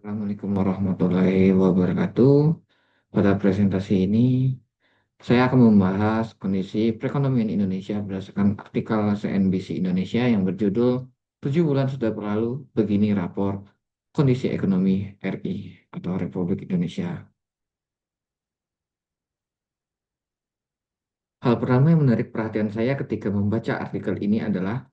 Assalamualaikum warahmatullahi wabarakatuh. Pada presentasi ini, saya akan membahas kondisi perekonomian Indonesia berdasarkan artikel CNBC Indonesia yang berjudul 7 bulan sudah berlalu, begini rapor kondisi ekonomi RI atau Republik Indonesia. Hal pertama yang menarik perhatian saya ketika membaca artikel ini adalah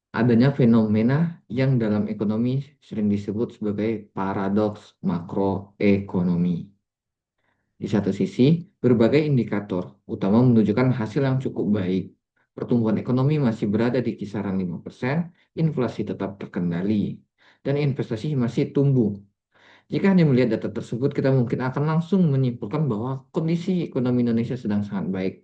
adanya fenomena yang dalam ekonomi sering disebut sebagai paradoks makroekonomi. Di satu sisi, berbagai indikator utama menunjukkan hasil yang cukup baik. Pertumbuhan ekonomi masih berada di kisaran 5%, inflasi tetap terkendali, dan investasi masih tumbuh. Jika hanya melihat data tersebut, kita mungkin akan langsung menyimpulkan bahwa kondisi ekonomi Indonesia sedang sangat baik.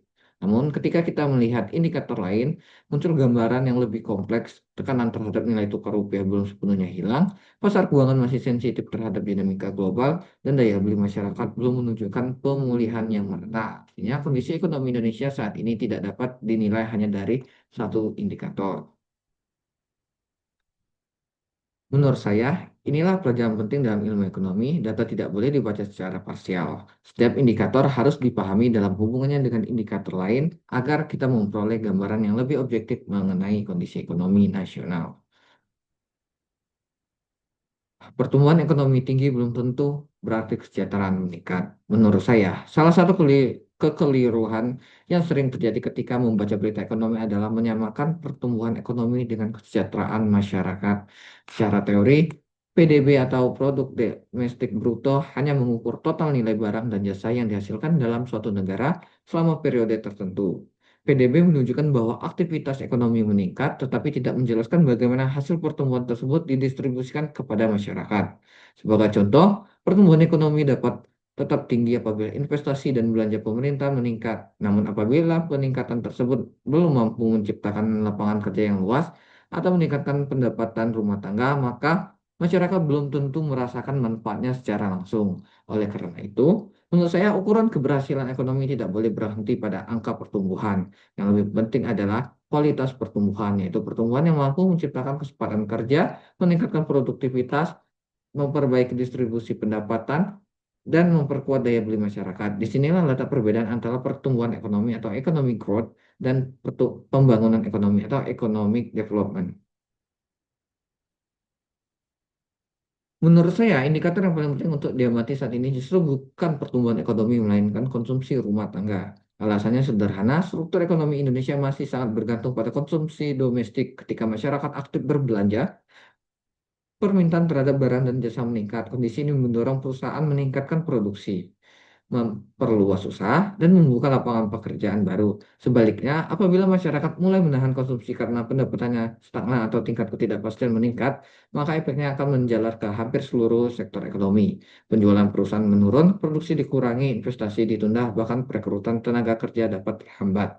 Namun, ketika kita melihat indikator lain, muncul gambaran yang lebih kompleks. Tekanan terhadap nilai tukar rupiah belum sepenuhnya hilang, pasar keuangan masih sensitif terhadap dinamika global, dan daya beli masyarakat belum menunjukkan pemulihan yang merata. Artinya, kondisi ekonomi Indonesia saat ini tidak dapat dinilai hanya dari satu indikator. Menurut saya, inilah pelajaran penting dalam ilmu ekonomi. Data tidak boleh dibaca secara parsial. Setiap indikator harus dipahami dalam hubungannya dengan indikator lain agar kita memperoleh gambaran yang lebih objektif mengenai kondisi ekonomi nasional. Pertumbuhan ekonomi tinggi belum tentu berarti kesejahteraan meningkat. Menurut saya, salah satu kekeliruan yang sering terjadi ketika membaca berita ekonomi adalah menyamakan pertumbuhan ekonomi dengan kesejahteraan masyarakat. Secara teori, PDB atau produk domestik bruto hanya mengukur total nilai barang dan jasa yang dihasilkan dalam suatu negara selama periode tertentu. PDB menunjukkan bahwa aktivitas ekonomi meningkat, tetapi tidak menjelaskan bagaimana hasil pertumbuhan tersebut didistribusikan kepada masyarakat. Sebagai contoh, pertumbuhan ekonomi dapat tetap tinggi apabila investasi dan belanja pemerintah meningkat. Namun apabila peningkatan tersebut belum mampu menciptakan lapangan kerja yang luas atau meningkatkan pendapatan rumah tangga, maka masyarakat belum tentu merasakan manfaatnya secara langsung. Oleh karena itu, menurut saya ukuran keberhasilan ekonomi tidak boleh berhenti pada angka pertumbuhan. Yang lebih penting adalah kualitas pertumbuhan, yaitu pertumbuhan yang mampu menciptakan kesempatan kerja, meningkatkan produktivitas, memperbaiki distribusi pendapatan, dan memperkuat daya beli masyarakat. Disinilah letak perbedaan antara pertumbuhan ekonomi atau economic growth dan pembangunan ekonomi atau economic development. Menurut saya, indikator yang paling penting untuk diamati saat ini justru bukan pertumbuhan ekonomi, melainkan konsumsi rumah tangga. Alasannya sederhana, struktur ekonomi Indonesia masih sangat bergantung pada konsumsi domestik. Ketika masyarakat aktif berbelanja, permintaan terhadap barang dan jasa meningkat. Kondisi ini mendorong perusahaan meningkatkan produksi, memperluas usaha, dan membuka lapangan pekerjaan baru. Sebaliknya, apabila masyarakat mulai menahan konsumsi karena pendapatannya stagnan atau tingkat ketidakpastian meningkat, maka efeknya akan menjalar ke hampir seluruh sektor ekonomi. Penjualan perusahaan menurun, produksi dikurangi, investasi ditunda, bahkan perekrutan tenaga kerja dapat terhambat.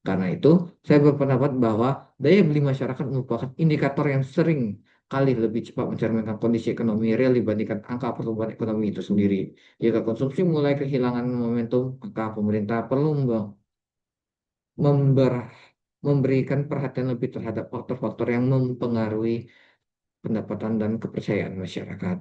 Karena itu, saya berpendapat bahwa daya beli masyarakat merupakan indikator yang sering kali lebih cepat mencerminkan kondisi ekonomi real dibandingkan angka pertumbuhan ekonomi itu sendiri. Jika konsumsi mulai kehilangan momentum, maka pemerintah perlu member- memberikan perhatian lebih terhadap faktor-faktor yang mempengaruhi pendapatan dan kepercayaan masyarakat.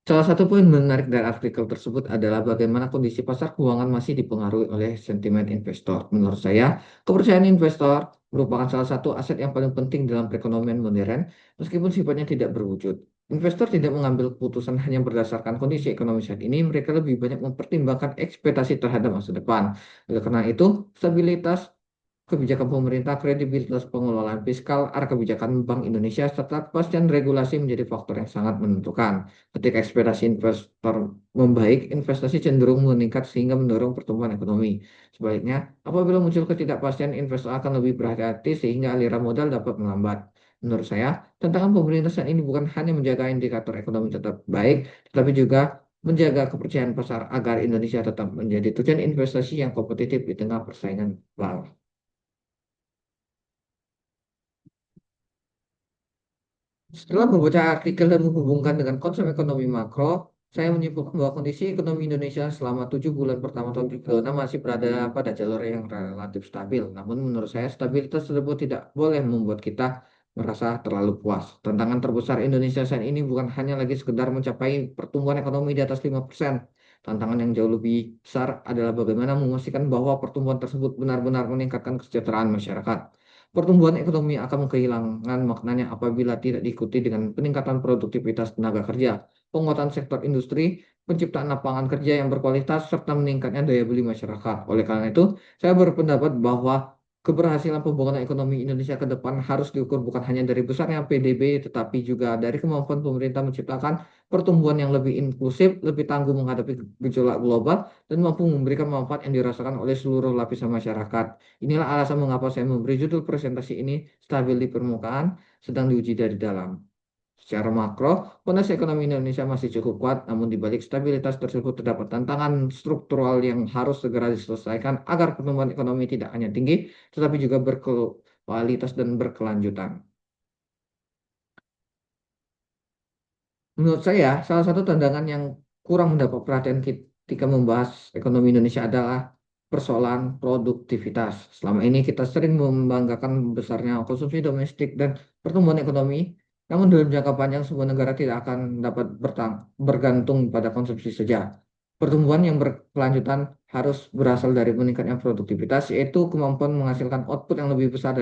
Salah satu poin menarik dari artikel tersebut adalah bagaimana kondisi pasar keuangan masih dipengaruhi oleh sentimen investor. Menurut saya, kepercayaan investor merupakan salah satu aset yang paling penting dalam perekonomian modern, meskipun sifatnya tidak berwujud. Investor tidak mengambil keputusan hanya berdasarkan kondisi ekonomi saat ini, mereka lebih banyak mempertimbangkan ekspektasi terhadap masa depan. Oleh karena itu, stabilitas kebijakan pemerintah, kredibilitas pengelolaan fiskal, arah kebijakan Bank Indonesia, serta kepastian regulasi menjadi faktor yang sangat menentukan. Ketika ekspektasi investor membaik, investasi cenderung meningkat sehingga mendorong pertumbuhan ekonomi. Sebaliknya, apabila muncul ketidakpastian, investor akan lebih berhati-hati sehingga aliran modal dapat melambat. Menurut saya, tantangan pemerintah saat ini bukan hanya menjaga indikator ekonomi tetap baik, tetapi juga menjaga kepercayaan pasar agar Indonesia tetap menjadi tujuan investasi yang kompetitif di tengah persaingan global. Setelah membaca artikel dan menghubungkan dengan konsep ekonomi makro, saya menyimpulkan bahwa kondisi ekonomi Indonesia selama 7 bulan pertama tahun 2026 masih berada pada jalur yang relatif stabil. Namun menurut saya stabilitas tersebut tidak boleh membuat kita merasa terlalu puas. Tantangan terbesar Indonesia saat ini bukan hanya lagi sekedar mencapai pertumbuhan ekonomi di atas 5%. Tantangan yang jauh lebih besar adalah bagaimana memastikan bahwa pertumbuhan tersebut benar-benar meningkatkan kesejahteraan masyarakat. Pertumbuhan ekonomi akan kehilangan maknanya apabila tidak diikuti dengan peningkatan produktivitas tenaga kerja, penguatan sektor industri, penciptaan lapangan kerja yang berkualitas, serta meningkatnya daya beli masyarakat. Oleh karena itu, saya berpendapat bahwa keberhasilan pembangunan ekonomi Indonesia ke depan harus diukur bukan hanya dari besarnya PDB, tetapi juga dari kemampuan pemerintah menciptakan pertumbuhan yang lebih inklusif, lebih tangguh menghadapi gejolak global, dan mampu memberikan manfaat yang dirasakan oleh seluruh lapisan masyarakat. Inilah alasan mengapa saya memberi judul presentasi ini stabil di permukaan, sedang diuji dari dalam. Secara makro, kondisi ekonomi Indonesia masih cukup kuat, namun di balik stabilitas tersebut terdapat tantangan struktural yang harus segera diselesaikan agar pertumbuhan ekonomi tidak hanya tinggi, tetapi juga berkualitas dan berkelanjutan. Menurut saya, salah satu tantangan yang kurang mendapat perhatian ketika membahas ekonomi Indonesia adalah persoalan produktivitas. Selama ini kita sering membanggakan besarnya konsumsi domestik dan pertumbuhan ekonomi, namun dalam jangka panjang sebuah negara tidak akan dapat bergantung pada konsumsi saja. Pertumbuhan yang berkelanjutan harus berasal dari meningkatnya produktivitas, yaitu kemampuan menghasilkan output yang lebih besar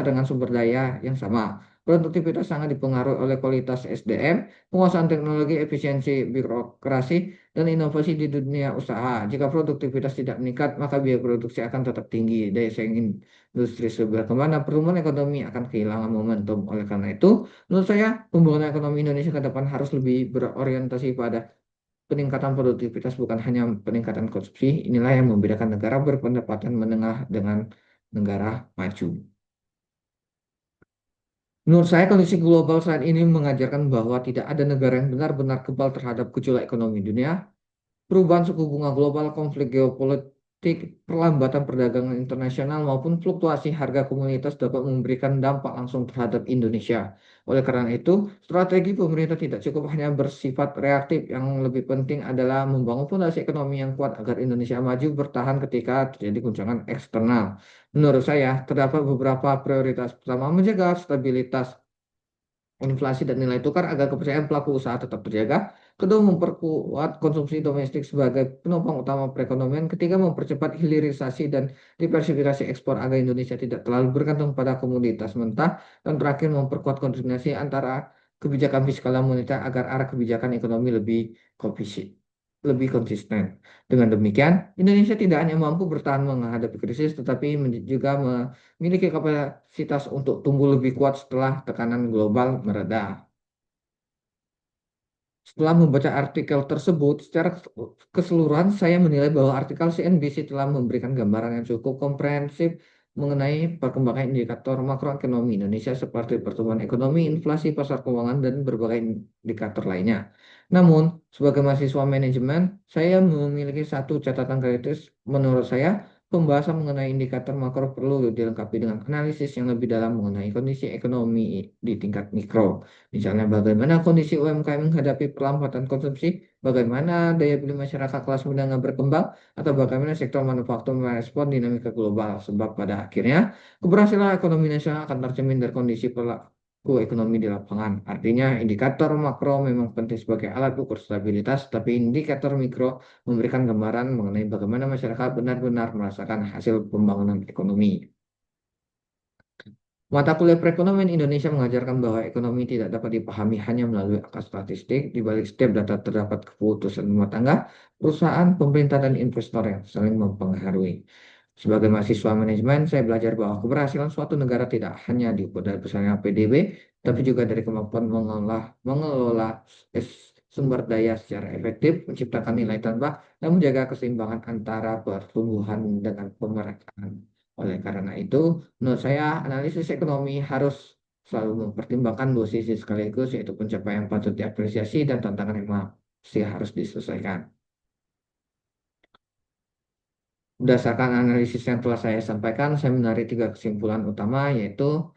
dengan sumber daya yang sama. Produktivitas sangat dipengaruhi oleh kualitas SDM, penguasaan teknologi, efisiensi birokrasi, dan inovasi di dunia usaha. Jika produktivitas tidak meningkat, maka biaya produksi akan tetap tinggi. Daya saing industri berkembang dan pertumbuhan ekonomi akan kehilangan momentum. Oleh karena itu, menurut saya, pembangunan ekonomi Indonesia ke depan harus lebih berorientasi pada peningkatan produktivitas, bukan hanya peningkatan konsumsi. Inilah yang membedakan negara berpendapatan menengah dengan negara maju. Menurut saya, kondisi global saat ini mengajarkan bahwa tidak ada negara yang benar-benar kebal terhadap gejolak ekonomi dunia. Perubahan suku bunga global, konflik geopolitik, perlambatan perdagangan internasional, maupun fluktuasi harga komoditas dapat memberikan dampak langsung terhadap Indonesia. Oleh karena itu, strategi pemerintah tidak cukup hanya bersifat reaktif. Yang lebih penting adalah membangun fondasi ekonomi yang kuat agar Indonesia maju bertahan ketika terjadi guncangan eksternal. Menurut saya, terdapat beberapa prioritas. Pertama, menjaga stabilitas inflasi dan nilai tukar agar kepercayaan pelaku usaha tetap terjaga. Kedua, memperkuat konsumsi domestik sebagai penopang utama perekonomian. Ketiga, mempercepat hilirisasi dan diversifikasi ekspor agar Indonesia tidak terlalu bergantung pada komoditas mentah. Dan terakhir, memperkuat koordinasi antara kebijakan fiskal dan moneter agar arah kebijakan ekonomi lebih konsisten. Dengan demikian, Indonesia tidak hanya mampu bertahan menghadapi krisis, tetapi juga memiliki kapasitas untuk tumbuh lebih kuat setelah tekanan global mereda. Setelah membaca artikel tersebut, secara keseluruhan saya menilai bahwa artikel CNBC telah memberikan gambaran yang cukup komprehensif mengenai perkembangan indikator makroekonomi Indonesia seperti pertumbuhan ekonomi, inflasi, pasar keuangan, dan berbagai indikator lainnya. Namun, sebagai mahasiswa manajemen, saya memiliki satu catatan kritis. Menurut saya, pembahasan mengenai indikator makro perlu dilengkapi dengan analisis yang lebih dalam mengenai kondisi ekonomi di tingkat mikro. Misalnya bagaimana kondisi UMKM menghadapi perlambatan konsumsi, bagaimana daya beli masyarakat kelas menengah berkembang, atau bagaimana sektor manufaktur merespon dinamika global. Sebab pada akhirnya keberhasilan ekonomi nasional akan tercermin dari kondisi pelaku ekonomi di lapangan. Artinya indikator makro memang penting sebagai alat ukur stabilitas, tapi indikator mikro memberikan gambaran mengenai bagaimana masyarakat benar-benar merasakan hasil pembangunan ekonomi. Mata kuliah perekonomian Indonesia mengajarkan bahwa ekonomi tidak dapat dipahami hanya melalui angka statistik. Di balik setiap data terdapat keputusan rumah tangga, perusahaan, pemerintah, dan investor yang saling mempengaruhi. Sebagai mahasiswa manajemen, saya belajar bahwa keberhasilan suatu negara tidak hanya diukur dari besarnya PDB, tapi juga dari kemampuan mengelola sumber daya secara efektif, menciptakan nilai tambah, dan menjaga keseimbangan antara pertumbuhan dengan pemerataan. Oleh karena itu, menurut saya, analisis ekonomi harus selalu mempertimbangkan dua sisi sekaligus, yaitu pencapaian patut diapresiasi dan tantangan yang masih harus diselesaikan. Berdasarkan analisis yang telah saya sampaikan, saya menarik tiga kesimpulan utama, yaitu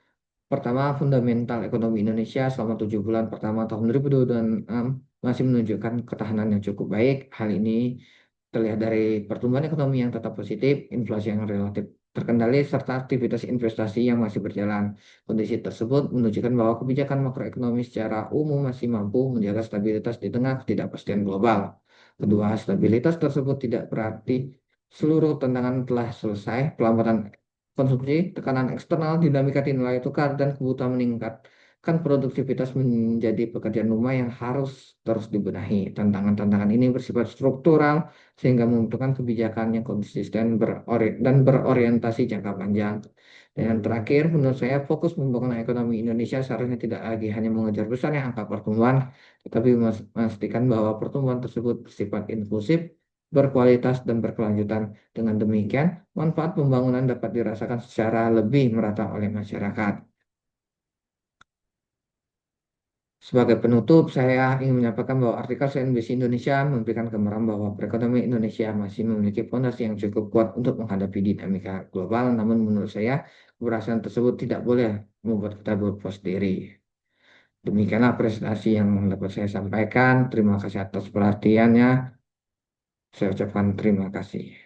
pertama, fundamental ekonomi Indonesia selama 7 bulan pertama tahun 2026 masih menunjukkan ketahanan yang cukup baik. Hal ini terlihat dari pertumbuhan ekonomi yang tetap positif, inflasi yang relatif terkendali serta aktivitas investasi yang masih berjalan. Kondisi tersebut menunjukkan bahwa kebijakan makroekonomi secara umum masih mampu menjaga stabilitas di tengah ketidakpastian global. Kedua, stabilitas tersebut tidak berarti seluruh tantangan telah selesai. Pelambatan konsumsi, tekanan eksternal, dinamika di nilai tukar, dan kebutuhan meningkatkan produktivitas menjadi pekerjaan rumah yang harus terus dibenahi. Tantangan-tantangan ini bersifat struktural sehingga membutuhkan kebijakan yang konsisten dan berorientasi jangka panjang. Dan yang terakhir, menurut saya fokus pembangunan ekonomi Indonesia seharusnya tidak lagi hanya mengejar besarnya angka pertumbuhan, tetapi memastikan bahwa pertumbuhan tersebut bersifat inklusif, berkualitas, dan berkelanjutan. Dengan demikian, manfaat pembangunan dapat dirasakan secara lebih merata oleh masyarakat. Sebagai penutup, saya ingin menyampaikan bahwa artikel CNBC Indonesia memberikan gambaran bahwa perekonomian Indonesia masih memiliki fondasi yang cukup kuat untuk menghadapi dinamika global. Namun menurut saya, keberhasilan tersebut tidak boleh membuat kita berpuas diri. Demikianlah presentasi yang dapat saya sampaikan. Terima kasih atas perhatiannya. Saya ucapkan terima kasih.